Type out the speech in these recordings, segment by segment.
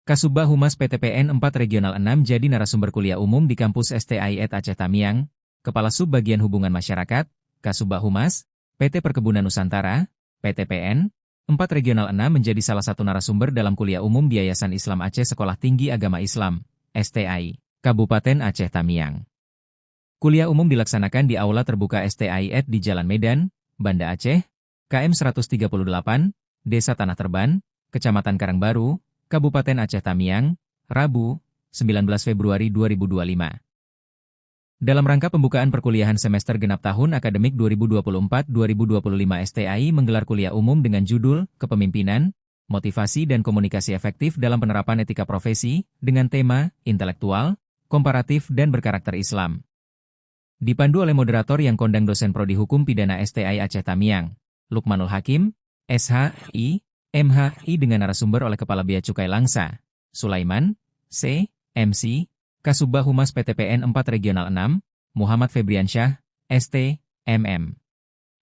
Kasubag Humas PTPN 4 Regional 6 jadi narasumber kuliah umum di kampus STAIET Aceh Tamiang, Kepala Subbagian Hubungan Masyarakat, Kasubag Humas, PT Perkebunan Nusantara, PTPN, 4 Regional 6 menjadi salah satu narasumber dalam kuliah umum di Yayasan Islam Aceh Sekolah Tinggi Agama Islam, STAI, Kabupaten Aceh Tamiang. Kuliah umum dilaksanakan di Aula Terbuka STAIET di Jalan Medan, Banda Aceh, KM 138, Desa Tanah Terban, Kecamatan Karangbaru, Kabupaten Aceh Tamiang, Rabu, 19 Februari 2025. Dalam rangka pembukaan perkuliahan semester genap tahun akademik 2024-2025 STAI menggelar kuliah umum dengan judul Kepemimpinan, Motivasi dan Komunikasi Efektif dalam Penerapan Etika Profesi dengan tema Intelektual, Komparatif dan Berkarakter Islam. Dipandu oleh moderator yang kondang dosen Prodi Hukum Pidana STAI Aceh Tamiang, Lukmanul Hakim, SHI, MHI dengan narasumber oleh Kepala Bea Cukai Langsa, Sulaiman, C, MC, Kasubag Humas PTPN 4 Regional 6, Muhammad Febriansyah, ST, MM.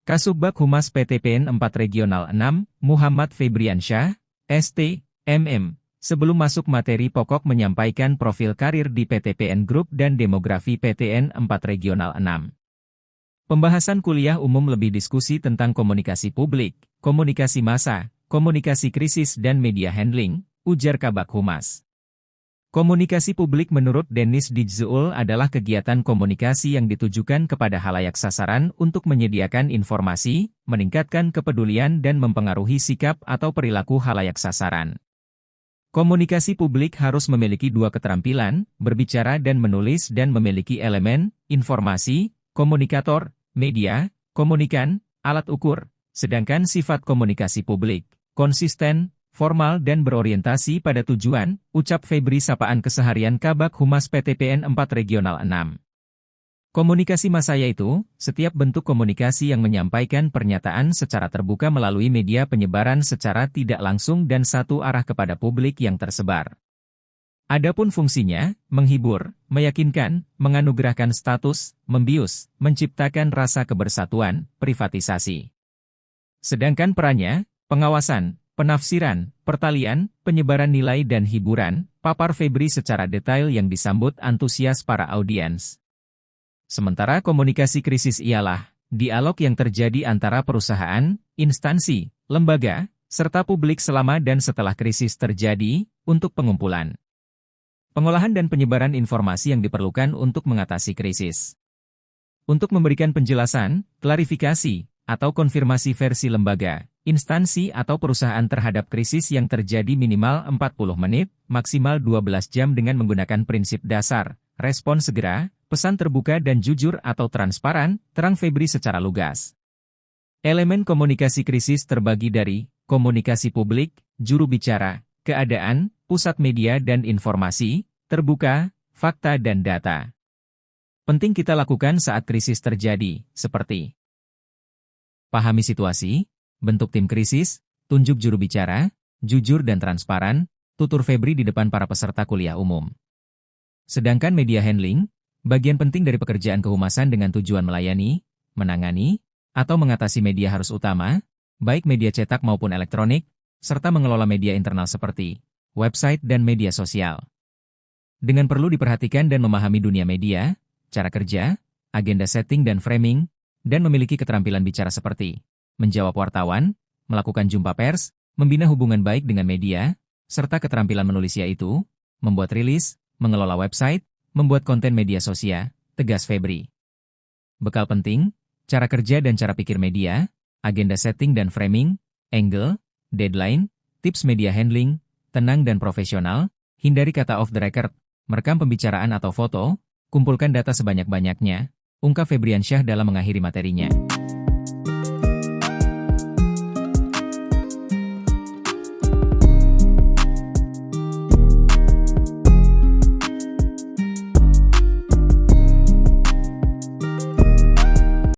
Kasubag Humas PTPN 4 Regional 6, Muhammad Febriansyah, ST, MM. Sebelum masuk materi pokok menyampaikan profil karir di PTPN Group dan demografi PTN 4 Regional 6. Pembahasan kuliah umum lebih diskusi tentang komunikasi publik, komunikasi massa, komunikasi krisis dan media handling, ujar Kabag Humas. Komunikasi publik menurut Dennis Dijzuul adalah kegiatan komunikasi yang ditujukan kepada halayak sasaran untuk menyediakan informasi, meningkatkan kepedulian dan mempengaruhi sikap atau perilaku halayak sasaran. Komunikasi publik harus memiliki dua keterampilan, berbicara dan menulis dan memiliki elemen, informasi, komunikator, media, komunikan, alat ukur, sedangkan sifat komunikasi publik konsisten, formal dan berorientasi pada tujuan, ucap Febri sapaan keseharian Kabag Humas PTPN 4 Regional 6. Komunikasi massa yaitu, setiap bentuk komunikasi yang menyampaikan pernyataan secara terbuka melalui media penyebaran secara tidak langsung dan satu arah kepada publik yang tersebar. Adapun fungsinya, menghibur, meyakinkan, menganugerahkan status, membius, menciptakan rasa kebersatuan, privatisasi. Sedangkan perannya, pengawasan, penafsiran, pertalian, penyebaran nilai dan hiburan, papar Febri secara detail yang disambut antusias para audiens. Sementara komunikasi krisis ialah dialog yang terjadi antara perusahaan, instansi, lembaga, serta publik selama dan setelah krisis terjadi, untuk pengumpulan, pengolahan dan penyebaran informasi yang diperlukan untuk mengatasi krisis. Untuk memberikan penjelasan, klarifikasi, atau konfirmasi versi lembaga, instansi atau perusahaan terhadap krisis yang terjadi minimal 40 menit, maksimal 12 jam dengan menggunakan prinsip dasar, respon segera, pesan terbuka dan jujur atau transparan, terang Febri secara lugas. Elemen komunikasi krisis terbagi dari komunikasi publik, juru bicara, keadaan, pusat media dan informasi, terbuka, fakta dan data. Penting kita lakukan saat krisis terjadi, seperti pahami situasi, bentuk tim krisis, tunjuk juru bicara, jujur dan transparan, tutur Febri di depan para peserta kuliah umum. Sedangkan media handling, bagian penting dari pekerjaan kehumasan dengan tujuan melayani, menangani, atau mengatasi media harus utama, baik media cetak maupun elektronik, serta mengelola media internal seperti website dan media sosial. Dengan perlu diperhatikan dan memahami dunia media, cara kerja, agenda setting dan framing, dan memiliki keterampilan bicara seperti menjawab wartawan, melakukan jumpa pers, membina hubungan baik dengan media, serta keterampilan menulis yaitu membuat rilis, mengelola website, membuat konten media sosial, tegas Febri. Bekal penting, cara kerja dan cara pikir media, agenda setting dan framing, angle, deadline, tips media handling, tenang dan profesional, hindari kata off the record, merekam pembicaraan atau foto, kumpulkan data sebanyak-banyaknya, ungkap Febriansyah dalam mengakhiri materinya.